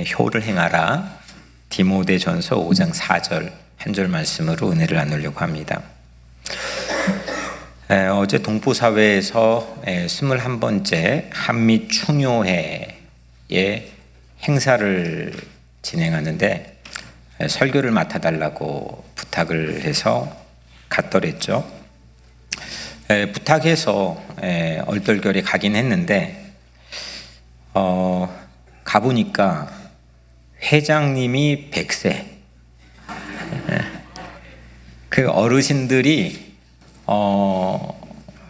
효를 행하라. 디모데전서 5장 4절 한 절 말씀으로 은혜를 나누려고 합니다. 어제 동포사회에서 21번째 한미 충효회의 행사를 진행하는데 설교를 맡아달라고 부탁을 해서 갔더랬죠. 부탁해서 얼떨결에 가긴 했는데 가보니까 회장님이 100세, 그 어르신들이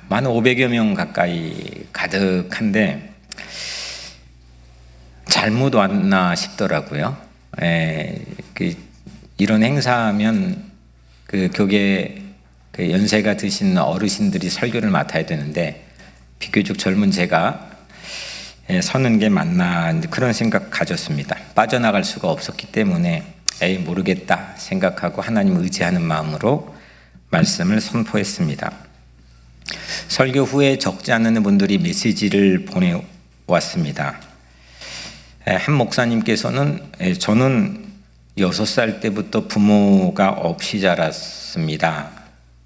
만 500여 명 가까이 가득한데 잘못 왔나 싶더라고요. 이런 행사하면 그 교계 그 연세가 드신 어르신들이 설교를 맡아야 되는데 비교적 젊은 제가 서는 게 맞나 그런 생각 가졌습니다. 빠져나갈 수가 없었기 때문에 모르겠다 생각하고 하나님 의지하는 마음으로 말씀을 선포했습니다. 설교 후에 적지 않은 분들이 메시지를 보내왔습니다. 한 목사님께서는 저는 6살 때부터 부모가 없이 자랐습니다.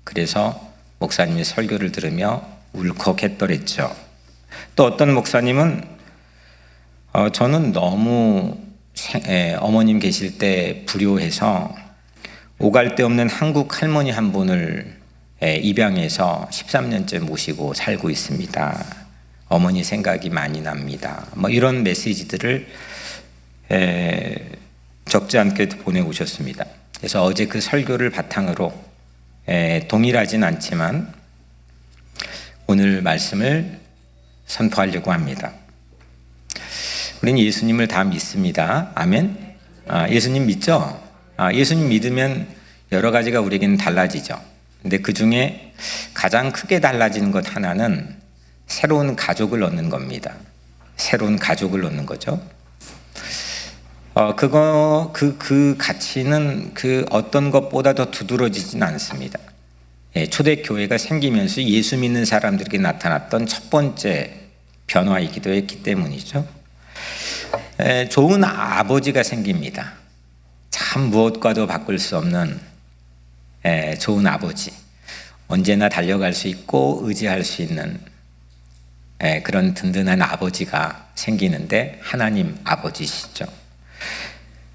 그래서 목사님의 설교를 들으며 울컥했더랬죠. 또 어떤 목사님은 저는 너무 어머님 계실 때 불효해서 오갈 데 없는 한국 할머니 한 분을 입양해서 13년째 모시고 살고 있습니다. 어머니 생각이 많이 납니다. 이런 메시지들을 적지 않게 보내오셨습니다. 그래서 어제 그 설교를 바탕으로 동일하진 않지만 오늘 말씀을 선포하려고 합니다. 우리는 예수님을 다 믿습니다. 아멘. 예수님 믿죠? 예수님 믿으면 여러 가지가 우리에게는 달라지죠. 근데 그 중에 가장 크게 달라지는 것 하나는 새로운 가족을 얻는 겁니다. 새로운 가족을 얻는 거죠. 그 가치는 그 어떤 것보다 더 두드러지진 않습니다. 초대교회가 생기면서 예수 믿는 사람들에게 나타났던 첫 번째 변화이기도 했기 때문이죠. 좋은 아버지가 생깁니다. 참 무엇과도 바꿀 수 없는 좋은 아버지. 언제나 달려갈 수 있고 의지할 수 있는 그런 든든한 아버지가 생기는데 하나님 아버지시죠.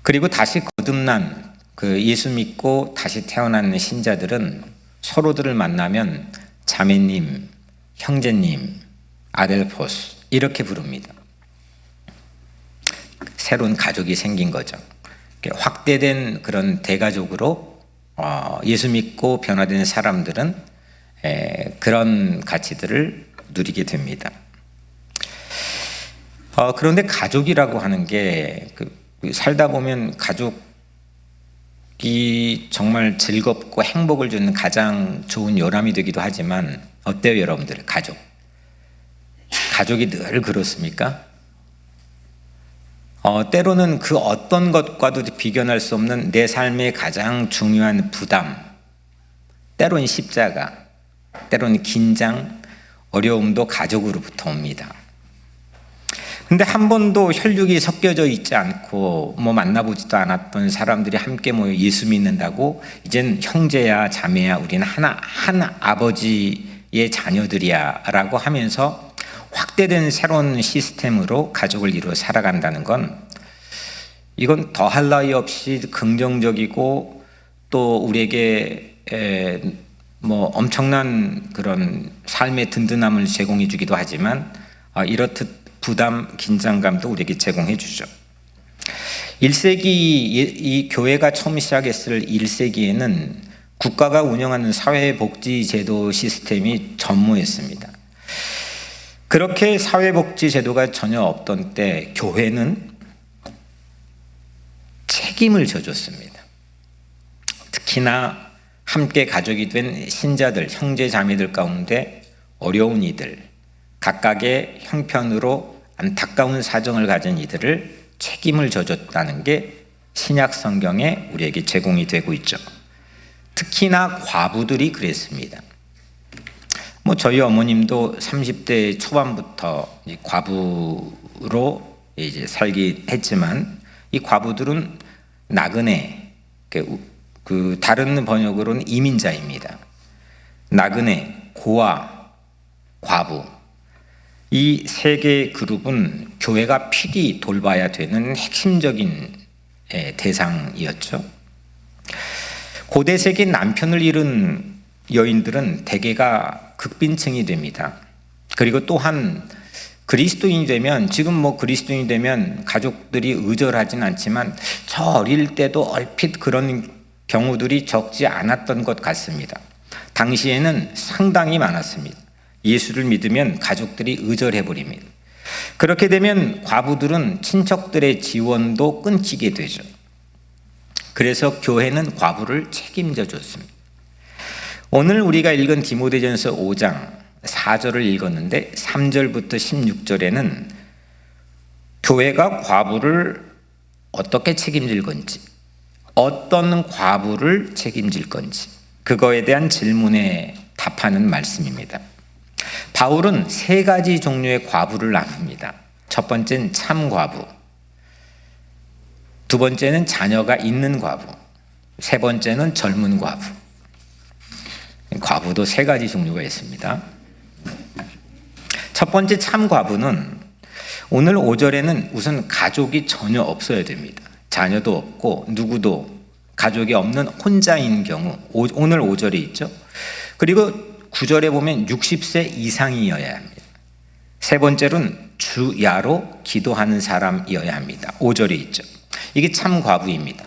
그리고 다시 거듭난 그 예수 믿고 다시 태어난 신자들은 서로들을 만나면 자매님, 형제님, 아델포스 이렇게 부릅니다. 새로운 가족이 생긴 거죠. 확대된 그런 대가족으로 예수 믿고 변화된 사람들은 그런 가치들을 누리게 됩니다. 그런데 가족이라고 하는 게 살다 보면 가족이 정말 즐겁고 행복을 주는 가장 좋은 요람이 되기도 하지만 어때요 여러분들? 가족이 늘 그렇습니까? 때로는 그 어떤 것과도 비견할 수 없는 내 삶의 가장 중요한 부담, 때로는 십자가, 때로는 긴장, 어려움도 가족으로부터 옵니다. 근데 한 번도 혈육이 섞여져 있지 않고 만나보지도 않았던 사람들이 함께 모여 예수 믿는다고 이젠 형제야 자매야 우리는 한 아버지의 자녀들이야 라고 하면서 확대된 새로운 시스템으로 가족을 이루어 살아간다는 건 이건 더할 나위 없이 긍정적이고 또 우리에게 엄청난 그런 삶의 든든함을 제공해 주기도 하지만 이렇듯 부담, 긴장감도 우리에게 제공해 주죠. 1세기 이 교회가 처음 시작했을 1세기에는 국가가 운영하는 사회복지제도 시스템이 전무했습니다. 그렇게 사회복지제도가 전혀 없던 때 교회는 책임을 져줬습니다. 특히나 함께 가족이 된 신자들, 형제 자매들 가운데 어려운 이들, 각각의 형편으로 안타까운 사정을 가진 이들을 책임을 져줬다는 게 신약 성경에 우리에게 제공이 되고 있죠. 특히나 과부들이 그랬습니다. 저희 어머님도 30대 초반부터 과부로 이제 살기 했지만 이 과부들은 나그네, 그 다른 번역으로는 이민자입니다. 나그네, 고아, 과부, 이 세 개의 그룹은 교회가 필히 돌봐야 되는 핵심적인 대상이었죠. 고대 세계 남편을 잃은 여인들은 대개가 극빈층이 됩니다. 그리고 또한 그리스도인이 되면, 지금 그리스도인이 되면 가족들이 의절하진 않지만 저 어릴 때도 얼핏 그런 경우들이 적지 않았던 것 같습니다. 당시에는 상당히 많았습니다. 예수를 믿으면 가족들이 의절해버립니다. 그렇게 되면 과부들은 친척들의 지원도 끊기게 되죠. 그래서 교회는 과부를 책임져 줬습니다. 오늘 우리가 읽은 디모데전서 5장 4절을 읽었는데 3절부터 16절에는 교회가 과부를 어떻게 책임질 건지, 어떤 과부를 책임질 건지, 그거에 대한 질문에 답하는 말씀입니다. 바울은 세 가지 종류의 과부를 나눕니다. 첫 번째는 참과부, 두 번째는 자녀가 있는 과부, 세 번째는 젊은 과부. 과부도 세 가지 종류가 있습니다. 첫 번째 참과부는 오늘 5절에는 우선 가족이 전혀 없어야 됩니다. 자녀도 없고 누구도 가족이 없는 혼자인 경우, 오늘 5절에 있죠. 그리고 9절에 보면 60세 이상이어야 합니다. 세 번째로는 주야로 기도하는 사람이어야 합니다. 5절에 있죠. 이게 참과부입니다.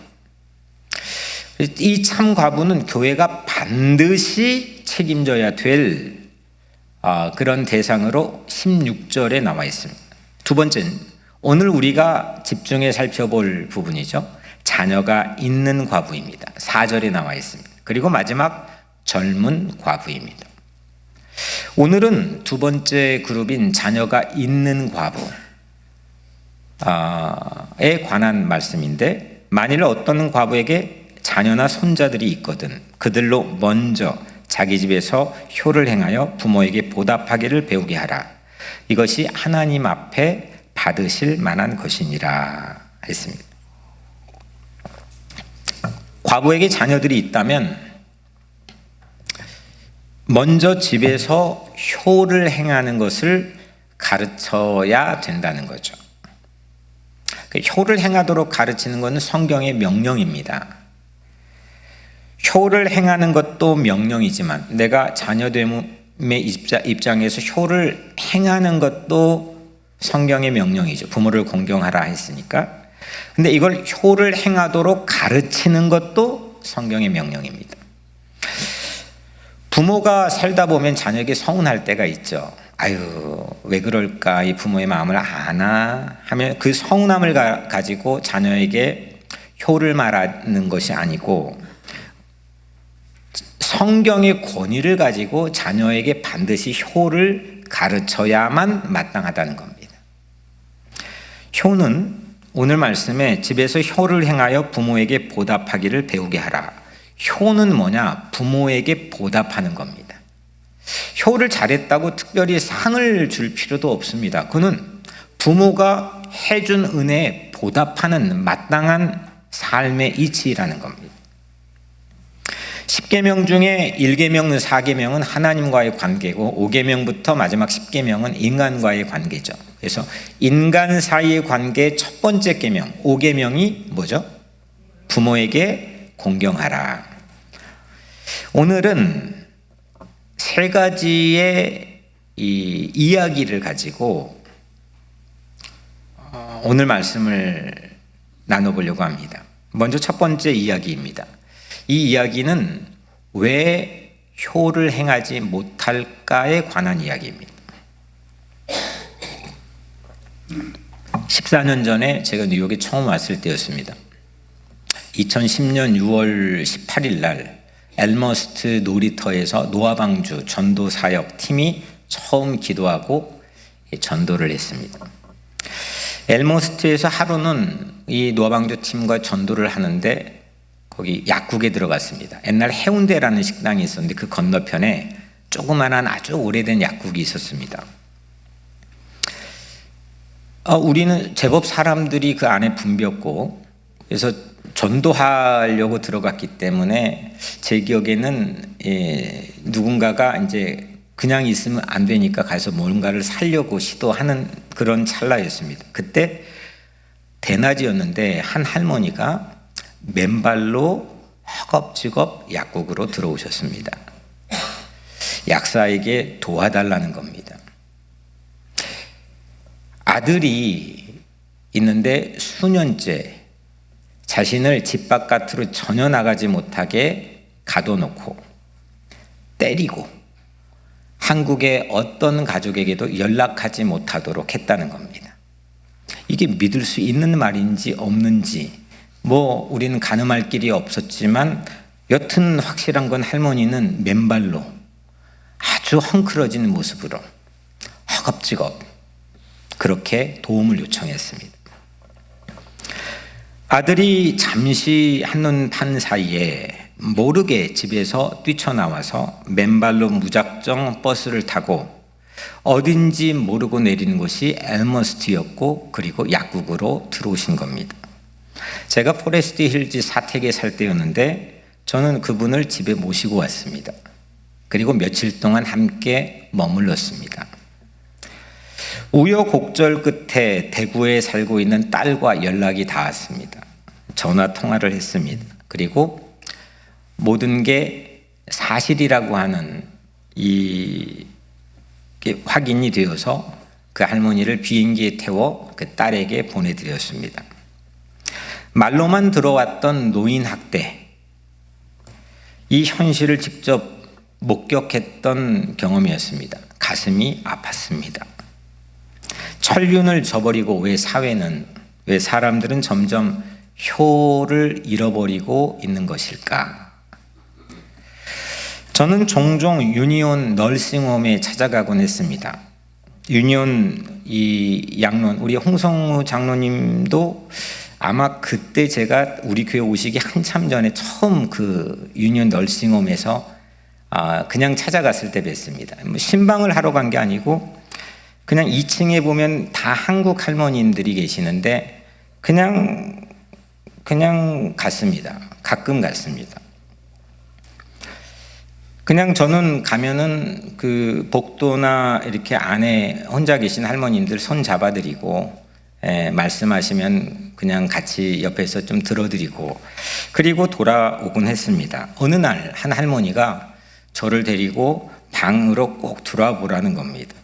이 참과부는 교회가 반드시 책임져야 될 그런 대상으로 16절에 나와 있습니다. 두 번째는 오늘 우리가 집중해 살펴볼 부분이죠. 자녀가 있는 과부입니다. 4절에 나와 있습니다. 그리고 마지막 젊은 과부입니다. 오늘은 두 번째 그룹인 자녀가 있는 과부에 관한 말씀인데, 만일 어떤 과부에게 자녀나 손자들이 있거든 그들로 먼저 자기 집에서 효를 행하여 부모에게 보답하기를 배우게 하라. 이것이 하나님 앞에 받으실 만한 것이니라 했습니다. 과부에게 자녀들이 있다면 먼저 집에서 효를 행하는 것을 가르쳐야 된다는 거죠. 효를 행하도록 가르치는 것은 성경의 명령입니다. 효를 행하는 것도 명령이지만 내가 자녀됨의 입장에서 효를 행하는 것도 성경의 명령이죠. 부모를 공경하라 했으니까. 근데 이걸 효를 행하도록 가르치는 것도 성경의 명령입니다. 부모가 살다 보면 자녀에게 서운할 때가 있죠. 아유, 왜 그럴까? 이 부모의 마음을 아나? 하면 그 서운함을 가지고 자녀에게 효를 말하는 것이 아니고 성경의 권위를 가지고 자녀에게 반드시 효를 가르쳐야만 마땅하다는 겁니다. 효는 오늘 말씀에 집에서 효를 행하여 부모에게 보답하기를 배우게 하라. 효는 뭐냐? 부모에게 보답하는 겁니다. 효를 잘했다고 특별히 상을 줄 필요도 없습니다. 그는 부모가 해준 은혜에 보답하는 마땅한 삶의 이치라는 겁니다. 10계명 중에 1계명, 4계명은 하나님과의 관계고 5계명부터 마지막 10계명은 인간과의 관계죠. 그래서 인간 사이의 관계의 첫 번째 계명, 5계명이 뭐죠? 부모에게 공경하라. 오늘은 세 가지의 이 이야기를 가지고 오늘 말씀을 나눠보려고 합니다. 먼저 첫 번째 이야기입니다. 이 이야기는 왜 효를 행하지 못할까에 관한 이야기입니다. 14년 전에 제가 뉴욕에 처음 왔을 때였습니다. 2010년 6월 18일 날 엘머스트 놀이터에서 노아방주 전도 사역 팀이 처음 기도하고 전도를 했습니다. 엘머스트에서 하루는 이 노아방주 팀과 전도를 하는데 거기 약국에 들어갔습니다. 옛날 해운대라는 식당이 있었는데 그 건너편에 조그만한 아주 오래된 약국이 있었습니다. 우리는 제법 사람들이 그 안에 붐볐고, 그래서 전도하려고 들어갔기 때문에 제 기억에는 누군가가 이제 그냥 있으면 안 되니까 가서 뭔가를 살려고 시도하는 그런 찰나였습니다. 그때 대낮이었는데 한 할머니가 맨발로 허겁지겁 약국으로 들어오셨습니다. 약사에게 도와달라는 겁니다. 아들이 있는데 수년째 자신을 집 바깥으로 전혀 나가지 못하게 가둬놓고 때리고 한국의 어떤 가족에게도 연락하지 못하도록 했다는 겁니다. 이게 믿을 수 있는 말인지 없는지 우리는 가늠할 길이 없었지만 여튼 확실한 건 할머니는 맨발로 아주 헝클어진 모습으로 허겁지겁 그렇게 도움을 요청했습니다. 아들이 잠시 한눈 판 사이에 모르게 집에서 뛰쳐나와서 맨발로 무작정 버스를 타고 어딘지 모르고 내리는 곳이 엘머스트였고, 그리고 약국으로 들어오신 겁니다. 제가 포레스트 힐즈 사택에 살 때였는데 저는 그분을 집에 모시고 왔습니다. 그리고 며칠 동안 함께 머물렀습니다. 우여곡절 끝에 대구에 살고 있는 딸과 연락이 닿았습니다. 전화 통화를 했습니다. 그리고 모든 게 사실이라고 하는 확인이 되어서 그 할머니를 비행기에 태워 그 딸에게 보내드렸습니다. 말로만 들어왔던 노인 학대, 이 현실을 직접 목격했던 경험이었습니다. 가슴이 아팠습니다. 천륜을 저버리고 왜 사람들은 점점 효를 잃어버리고 있는 것일까? 저는 종종 유니온 널싱홈에 찾아가곤 했습니다. 유니온 양론, 우리 홍성우 장로님도 아마 그때 제가 우리 교회 오시기 한참 전에 처음 그 유니온 널싱홈에서 그냥 찾아갔을 때 뵀습니다. 신방을 하러 간 게 아니고 그냥 2층에 보면 다 한국 할머님들이 계시는데 그냥 갔습니다. 가끔 갔습니다. 그냥 저는 가면은 그 복도나 이렇게 안에 혼자 계신 할머님들 손 잡아드리고 말씀하시면 그냥 같이 옆에서 좀 들어드리고 그리고 돌아오곤 했습니다. 어느 날 한 할머니가 저를 데리고 방으로 꼭 들어와 보라는 겁니다.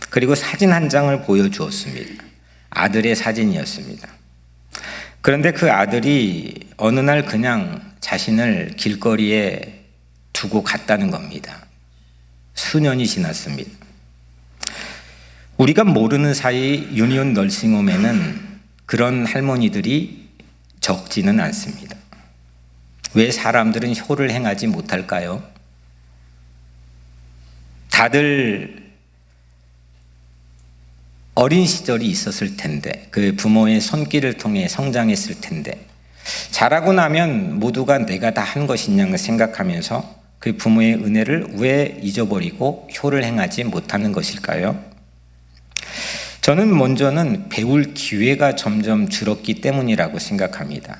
그리고 사진 한 장을 보여주었습니다. 아들의 사진이었습니다. 그런데 그 아들이 어느 날 그냥 자신을 길거리에 두고 갔다는 겁니다. 수년이 지났습니다. 우리가 모르는 사이 유니온 널싱홈에는 그런 할머니들이 적지는 않습니다. 왜 사람들은 효를 행하지 못할까요? 다들 어린 시절이 있었을 텐데, 그 부모의 손길을 통해 성장했을 텐데, 자라고 나면 모두가 내가 다 한 것이냐 생각하면서 그 부모의 은혜를 왜 잊어버리고 효를 행하지 못하는 것일까요? 저는 먼저는 배울 기회가 점점 줄었기 때문이라고 생각합니다.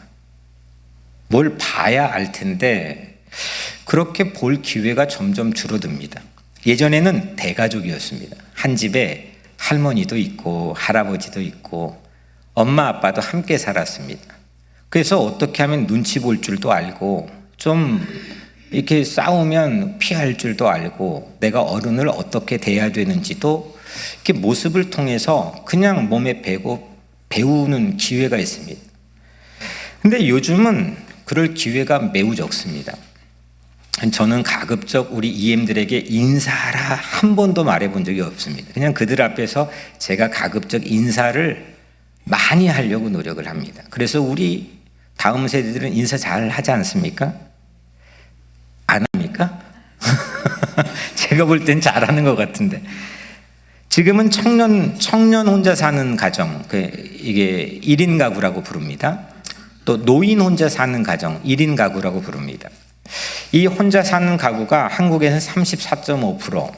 뭘 봐야 알 텐데 그렇게 볼 기회가 점점 줄어듭니다. 예전에는 대가족이었습니다. 한 집에 할머니도 있고 할아버지도 있고 엄마 아빠도 함께 살았습니다. 그래서 어떻게 하면 눈치 볼 줄도 알고 좀 이렇게 싸우면 피할 줄도 알고 내가 어른을 어떻게 대해야 되는지도 이렇게 모습을 통해서 그냥 몸에 배고 배우는 기회가 있습니다. 근데 요즘은 그럴 기회가 매우 적습니다. 저는 가급적 우리 EM들에게 인사하라 한 번도 말해본 적이 없습니다. 그냥 그들 앞에서 제가 가급적 인사를 많이 하려고 노력을 합니다. 그래서 우리 다음 세대들은 인사 잘 하지 않습니까? 안 합니까? 제가 볼 땐 잘하는 것 같은데. 지금은 청년 혼자 사는 가정, 이게 1인 가구라고 부릅니다. 또 노인 혼자 사는 가정, 1인 가구라고 부릅니다. 이 혼자 사는 가구가 한국에서는 34.5%,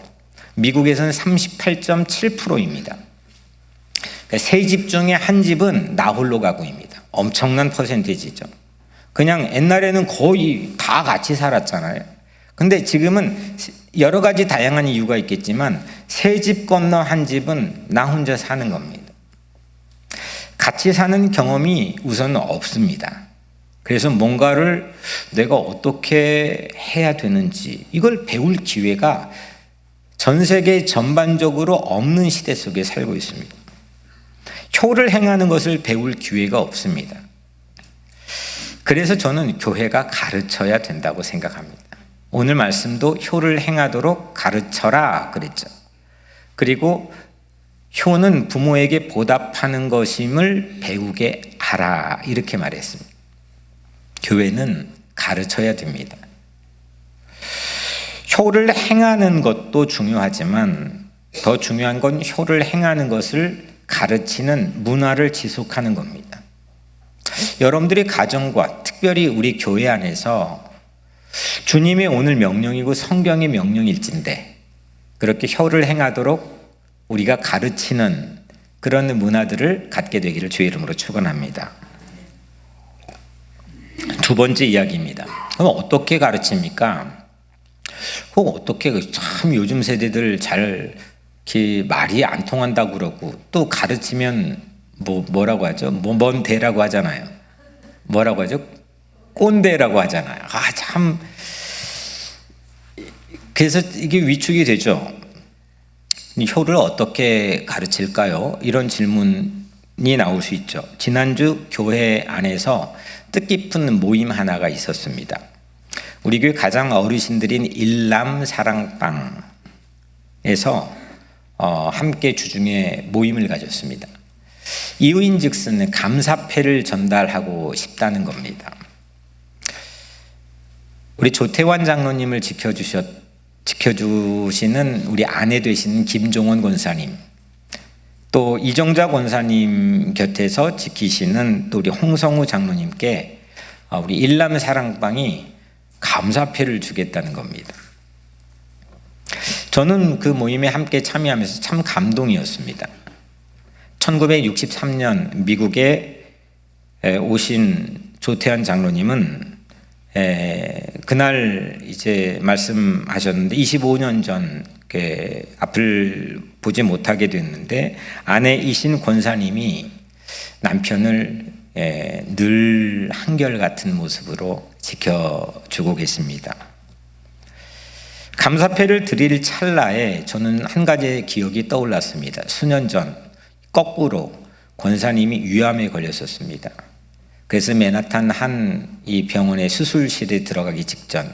미국에서는 38.7%입니다. 세 집 중에 한 집은 나 홀로 가구입니다. 엄청난 퍼센테이지죠. 그냥 옛날에는 거의 다 같이 살았잖아요. 근데 지금은 여러 가지 다양한 이유가 있겠지만 세 집 건너 한 집은 나 혼자 사는 겁니다. 같이 사는 경험이 우선 없습니다. 그래서 뭔가를 내가 어떻게 해야 되는지 이걸 배울 기회가 전 세계 전반적으로 없는 시대 속에 살고 있습니다. 효를 행하는 것을 배울 기회가 없습니다. 그래서 저는 교회가 가르쳐야 된다고 생각합니다. 오늘 말씀도 효를 행하도록 가르쳐라 그랬죠. 그리고 효는 부모에게 보답하는 것임을 배우게 하라 이렇게 말했습니다. 교회는 가르쳐야 됩니다. 효를 행하는 것도 중요하지만 더 중요한 건 효를 행하는 것을 가르치는 문화를 지속하는 겁니다. 여러분들의 가정과 특별히 우리 교회 안에서 주님의 오늘 명령이고 성경의 명령일진데 그렇게 효를 행하도록 우리가 가르치는 그런 문화들을 갖게 되기를 주의 이름으로 축원합니다. 두 번째 이야기입니다. 그럼 어떻게 가르칩니까? 그거 어떻게 참 요즘 세대들 잘 이렇게 말이 안 통한다고 그러고 또 가르치면 뭐라고 하죠? 뭔 대라고 하잖아요. 뭐라고 하죠? 꼰대라고 하잖아요. 참 그래서 이게 위축이 되죠. 효를 어떻게 가르칠까요? 이런 질문이 나올 수 있죠. 지난주 교회 안에서 뜻깊은 모임 하나가 있었습니다. 우리 교회 가장 어르신들인 일남 사랑방에서 함께 주중에 모임을 가졌습니다. 이유인즉슨 감사패를 전달하고 싶다는 겁니다. 우리 조태환 장로님을 지켜주시는 우리 아내 되시는 김종원 권사님, 또 이정자 권사님 곁에서 지키시는 또 우리 홍성우 장로님께 우리 일남 사랑방이 감사패를 주겠다는 겁니다. 저는 그 모임에 함께 참여하면서 참 감동이었습니다. 1963년 미국에 오신 조태환 장로님은 그날 이제 말씀하셨는데 25년 전 앞을 보지 못하게 됐는데 아내이신 권사님이 남편을 늘 한결같은 모습으로 지켜주고 계십니다. 감사패를 드릴 찰나에 저는 한 가지 기억이 떠올랐습니다. 수년 전 거꾸로 권사님이 위암에 걸렸었습니다. 그래서 맨하탄 한 이 병원의 수술실에 들어가기 직전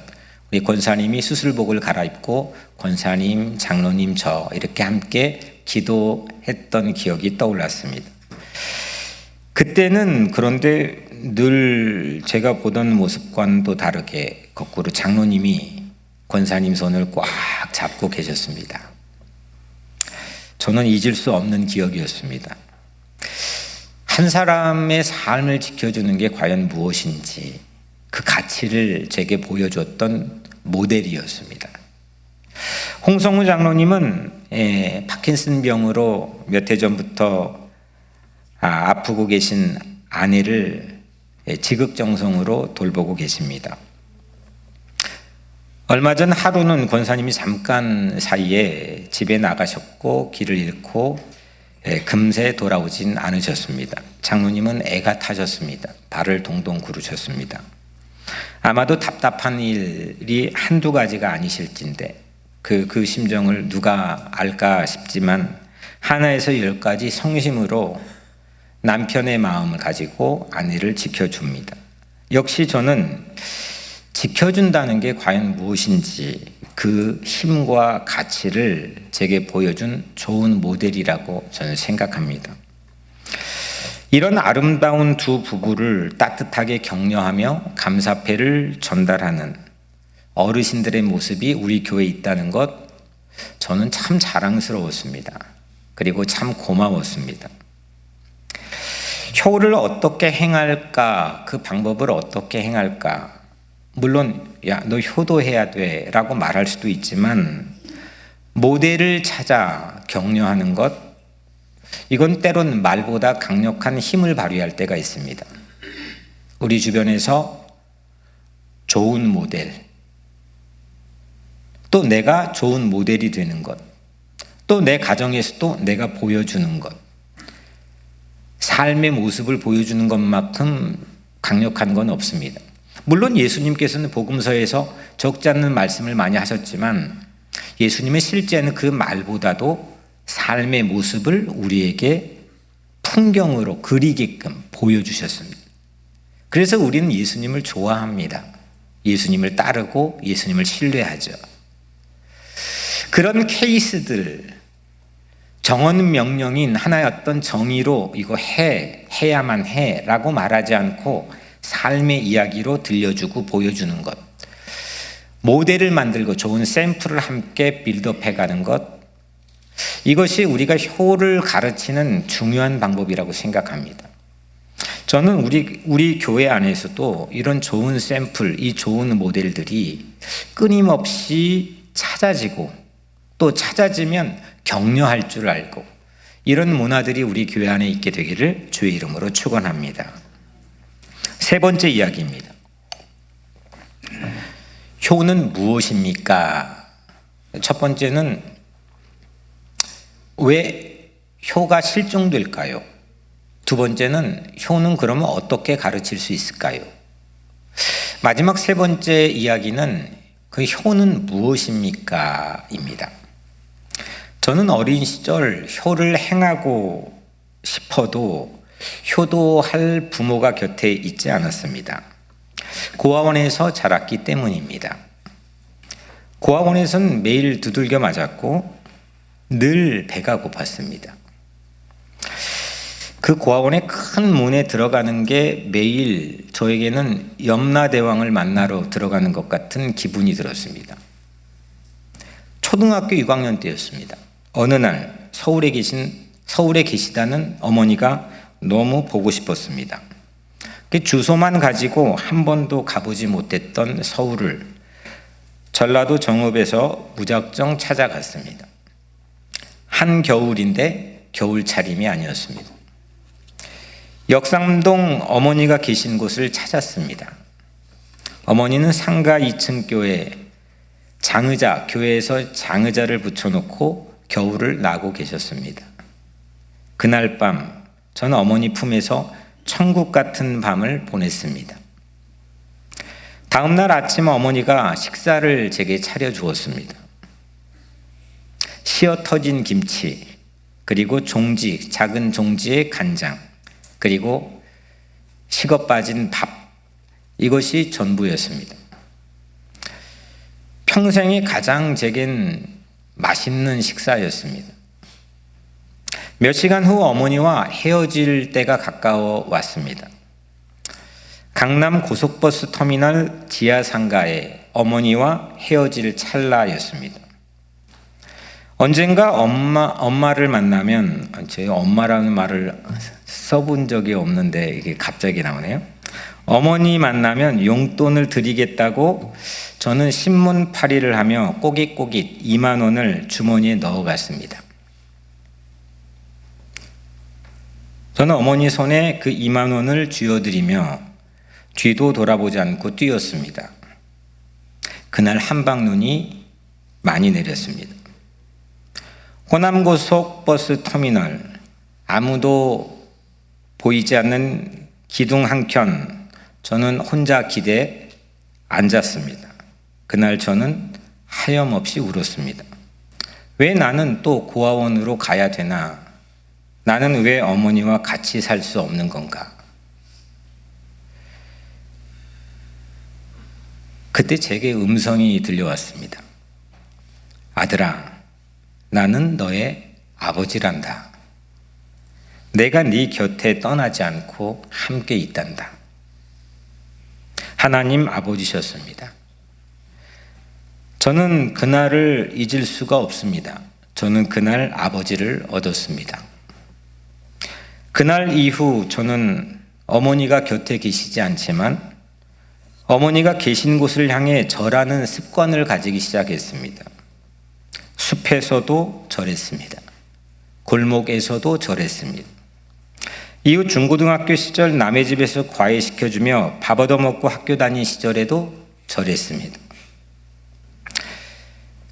우리 권사님이 수술복을 갈아입고 권사님, 장로님, 저 이렇게 함께 기도했던 기억이 떠올랐습니다. 그때는 그런데 늘 제가 보던 모습과는 또 다르게 거꾸로 장로님이 권사님 손을 꽉 잡고 계셨습니다. 저는 잊을 수 없는 기억이었습니다. 한 사람의 삶을 지켜주는 게 과연 무엇인지 그 가치를 제게 보여줬던 모델이었습니다. 홍성우 장로님은 파킨슨 병으로 몇 해 전부터 아프고 계신 아내를 지극정성으로 돌보고 계십니다. 얼마 전 하루는 권사님이 잠깐 사이에 집에 나가셨고 길을 잃고 금세 돌아오진 않으셨습니다. 장로님은 애가 타셨습니다. 발을 동동 구르셨습니다. 아마도 답답한 일이 한두 가지가 아니실진데 그 심정을 누가 알까 싶지만 하나에서 10가지 성심으로 남편의 마음을 가지고 아내를 지켜줍니다. 역시 저는 지켜준다는 게 과연 무엇인지 그 힘과 가치를 제게 보여준 좋은 모델이라고 저는 생각합니다. 이런 아름다운 두 부부를 따뜻하게 격려하며 감사패를 전달하는 어르신들의 모습이 우리 교회에 있다는 것 저는 참 자랑스러웠습니다. 그리고 참 고마웠습니다. 효를 어떻게 행할까? 그 방법을 어떻게 행할까? 물론 야, 너 효도해야 돼 라고 말할 수도 있지만 모델을 찾아 격려하는 것 이건 때론 말보다 강력한 힘을 발휘할 때가 있습니다. 우리 주변에서 좋은 모델, 또 내가 좋은 모델이 되는 것, 또 내 가정에서도 내가 보여주는 것, 삶의 모습을 보여주는 것만큼 강력한 건 없습니다. 물론 예수님께서는 복음서에서 적지 않은 말씀을 많이 하셨지만 예수님의 실제는 그 말보다도 삶의 모습을 우리에게 풍경으로 그리게끔 보여주셨습니다. 그래서 우리는 예수님을 좋아합니다. 예수님을 따르고 예수님을 신뢰하죠. 그런 케이스들, 정언 명령인 하나의 어떤 정의로 이거 해야만 해라고 말하지 않고 삶의 이야기로 들려주고 보여주는 것, 모델을 만들고 좋은 샘플을 함께 빌드업해가는 것, 이것이 우리가 효를 가르치는 중요한 방법이라고 생각합니다. 저는 우리 교회 안에서도 이런 좋은 샘플, 이 좋은 모델들이 끊임없이 찾아지고 또 찾아지면 격려할 줄 알고 이런 문화들이 우리 교회 안에 있게 되기를 주의 이름으로 축원합니다. 세 번째 이야기입니다. 효는 무엇입니까? 첫 번째는 왜 효가 실종될까요? 두 번째는 효는 그러면 어떻게 가르칠 수 있을까요? 마지막 세 번째 이야기는 그 효는 무엇입니까? 입니다. 저는 어린 시절 효를 행하고 싶어도 효도할 부모가 곁에 있지 않았습니다. 고아원에서 자랐기 때문입니다. 고아원에서는 매일 두들겨 맞았고 늘 배가 고팠습니다. 그 고아원의 큰 문에 들어가는 게 매일 저에게는 염라대왕을 만나러 들어가는 것 같은 기분이 들었습니다. 초등학교 6학년 때였습니다. 어느 날 서울에 계시다는 어머니가 너무 보고 싶었습니다. 그 주소만 가지고 한 번도 가보지 못했던 서울을 전라도 정읍에서 무작정 찾아갔습니다. 한겨울인데 겨울 차림이 아니었습니다. 역삼동 어머니가 계신 곳을 찾았습니다. 어머니는 상가 2층 교회 교회에서 장의자를 붙여놓고 겨울을 나고 계셨습니다. 그날 밤 저는 어머니 품에서 천국 같은 밤을 보냈습니다. 다음 날 아침 어머니가 식사를 제게 차려주었습니다. 시어 터진 김치, 그리고 작은 종지에 간장, 그리고 식어 빠진 밥, 이것이 전부였습니다. 평생에 가장 제겐 맛있는 식사였습니다. 몇 시간 후 어머니와 헤어질 때가 가까워 왔습니다. 강남 고속버스 터미널 지하상가에 어머니와 헤어질 찰나였습니다. 언젠가 엄마를 만나면, 제 엄마라는 말을 써본 적이 없는데 이게 갑자기 나오네요. 어머니 만나면 용돈을 드리겠다고 저는 신문팔이를 하며 꼬깃꼬깃 2만 원을 주머니에 넣어갔습니다. 저는 어머니 손에 그 2만 원을 쥐어드리며 뒤도 돌아보지 않고 뛰었습니다. 그날 한방눈이 많이 내렸습니다. 호남고속버스 터미널, 아무도 보이지 않는 기둥 한켠, 저는 혼자 기대에 앉았습니다. 그날 저는 하염없이 울었습니다. 왜 나는 또 고아원으로 가야 되나? 나는 왜 어머니와 같이 살 수 없는 건가? 그때 제게 음성이 들려왔습니다. 아들아, 나는 너의 아버지란다. 내가 네 곁에 떠나지 않고 함께 있단다. 하나님 아버지셨습니다. 저는 그날을 잊을 수가 없습니다. 저는 그날 아버지를 얻었습니다. 그날 이후 저는 어머니가 곁에 계시지 않지만 어머니가 계신 곳을 향해 절하는 습관을 가지기 시작했습니다. 숲에서도 절했습니다. 골목에서도 절했습니다. 이후 중고등학교 시절 남의 집에서 과외 시켜주며 밥 얻어먹고 학교 다닌 시절에도 절했습니다.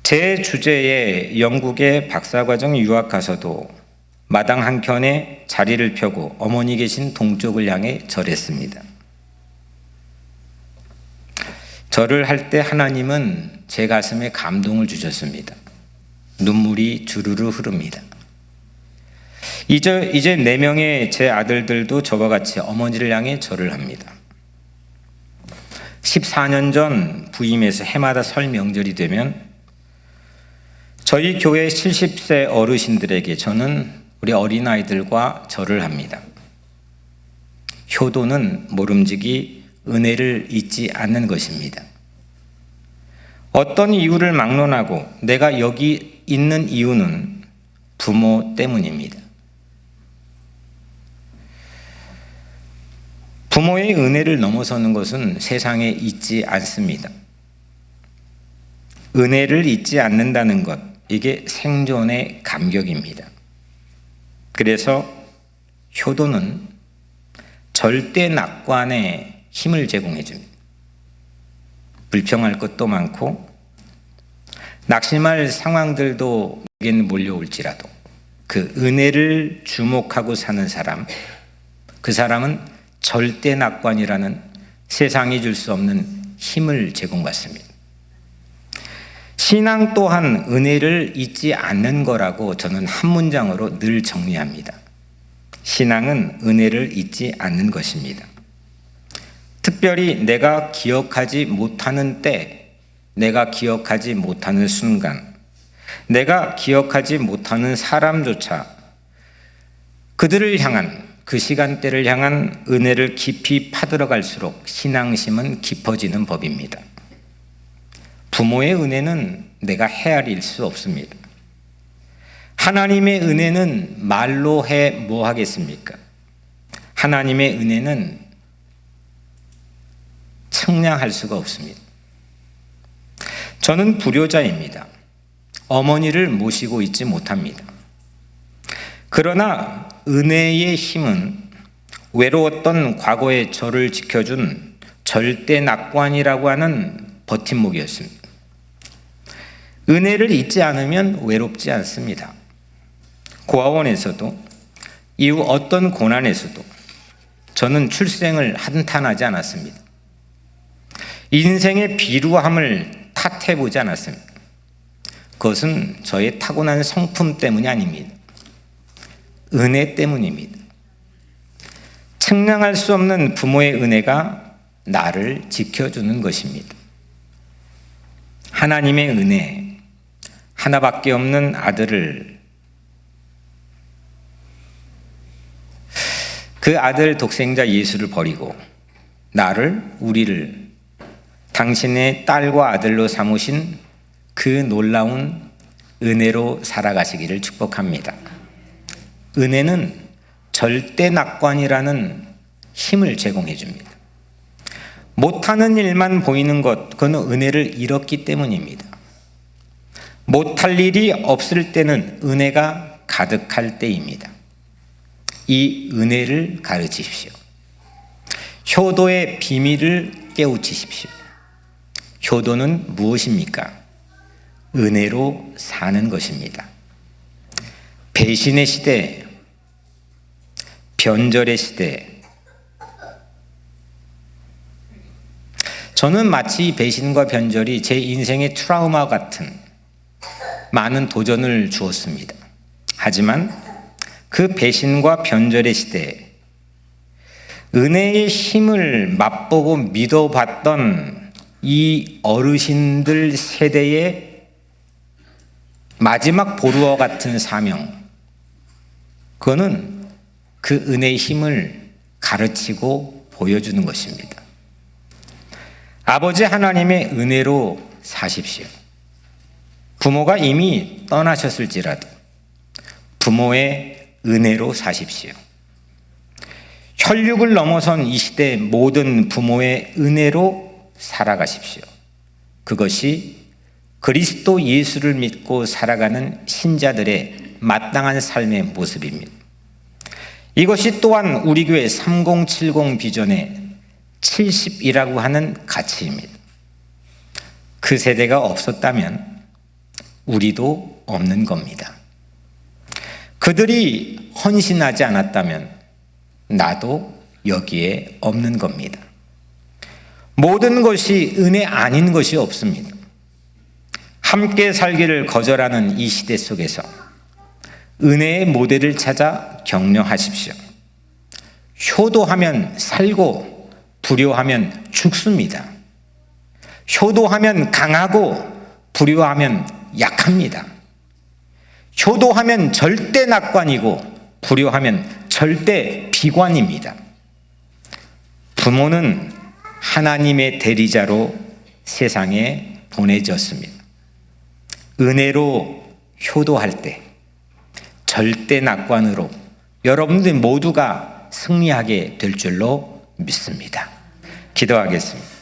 제 주제에 영국에 박사과정 유학 가서도 마당 한켠에 자리를 펴고 어머니 계신 동쪽을 향해 절했습니다. 절을 할 때 하나님은 제 가슴에 감동을 주셨습니다. 눈물이 주르르 흐릅니다. 이제 4명의 제 아들들도 저와 같이 어머니를 향해 절을 합니다. 14년 전 부임해서 해마다 설 명절이 되면 저희 교회 70세 어르신들에게 저는 우리 어린아이들과 절을 합니다. 효도는 모름지기 은혜를 잊지 않는 것입니다. 어떤 이유를 막론하고 내가 여기 있는 이유는 부모 때문입니다. 부모의 은혜를 넘어서는 것은 세상에 있지 않습니다. 은혜를 잊지 않는다는 것, 이게 생존의 감격입니다. 그래서 효도는 절대 낙관에 힘을 제공해 줍니다. 불평할 것도 많고 낙심할 상황들도 내게는 몰려올지라도 그 은혜를 주목하고 사는 사람, 그 사람은 절대 낙관이라는 세상이 줄 수 없는 힘을 제공받습니다. 신앙 또한 은혜를 잊지 않는 거라고 저는 한 문장으로 늘 정리합니다. 신앙은 은혜를 잊지 않는 것입니다. 특별히 내가 기억하지 못하는 때, 내가 기억하지 못하는 순간, 내가 기억하지 못하는 사람조차 그들을 향한, 그 시간대를 향한 은혜를 깊이 파들어갈수록 신앙심은 깊어지는 법입니다. 부모의 은혜는 내가 헤아릴 수 없습니다. 하나님의 은혜는 말로 해 뭐 하겠습니까? 하나님의 은혜는 측량할 수가 없습니다. 저는 불효자입니다. 어머니를 모시고 있지 못합니다. 그러나 은혜의 힘은 외로웠던 과거의 저를 지켜준 절대 낙관이라고 하는 버팀목이었습니다. 은혜를 잊지 않으면 외롭지 않습니다. 고아원에서도 이후 어떤 고난에서도 저는 출생을 한탄하지 않았습니다. 인생의 비루함을 탓해보지 않았습니다. 그것은 저의 타고난 성품 때문이 아닙니다. 은혜 때문입니다. 측량할 수 없는 부모의 은혜가 나를 지켜주는 것입니다. 하나님의 은혜, 하나밖에 없는 아들을, 그 아들 독생자 예수를 버리고 나를, 우리를 당신의 딸과 아들로 삼으신 그 놀라운 은혜로 살아가시기를 축복합니다. 은혜는 절대 낙관이라는 힘을 제공해 줍니다. 못하는 일만 보이는 것, 그건 은혜를 잃었기 때문입니다. 못할 일이 없을 때는 은혜가 가득할 때입니다. 이 은혜를 가르치십시오. 효도의 비밀을 깨우치십시오. 효도는 무엇입니까? 은혜로 사는 것입니다. 배신의 시대, 변절의 시대, 저는 마치 배신과 변절이 제 인생의 트라우마 같은 많은 도전을 주었습니다. 하지만 그 배신과 변절의 시대에 은혜의 힘을 맛보고 믿어봤던 이 어르신들 세대의 마지막 보루와 같은 사명, 그거는 그 은혜의 힘을 가르치고 보여주는 것입니다. 아버지 하나님의 은혜로 사십시오. 부모가 이미 떠나셨을지라도 부모의 은혜로 사십시오. 혈육을 넘어선 이 시대의 모든 부모의 은혜로 살아가십시오. 그것이 그리스도 예수를 믿고 살아가는 신자들의 마땅한 삶의 모습입니다. 이것이 또한 우리 교회 3070 비전의 70이라고 하는 가치입니다. 그 세대가 없었다면 우리도 없는 겁니다. 그들이 헌신하지 않았다면 나도 여기에 없는 겁니다. 모든 것이 은혜 아닌 것이 없습니다. 함께 살기를 거절하는 이 시대 속에서 은혜의 모델을 찾아 격려하십시오. 효도하면 살고 불효하면 죽습니다. 효도하면 강하고 불효하면 약합니다. 효도하면 절대 낙관이고 불효하면 절대 비관입니다. 부모는 하나님의 대리자로 세상에 보내졌습니다. 은혜로 효도할 때 절대 낙관으로 여러분들 모두가 승리하게 될 줄로 믿습니다. 기도하겠습니다.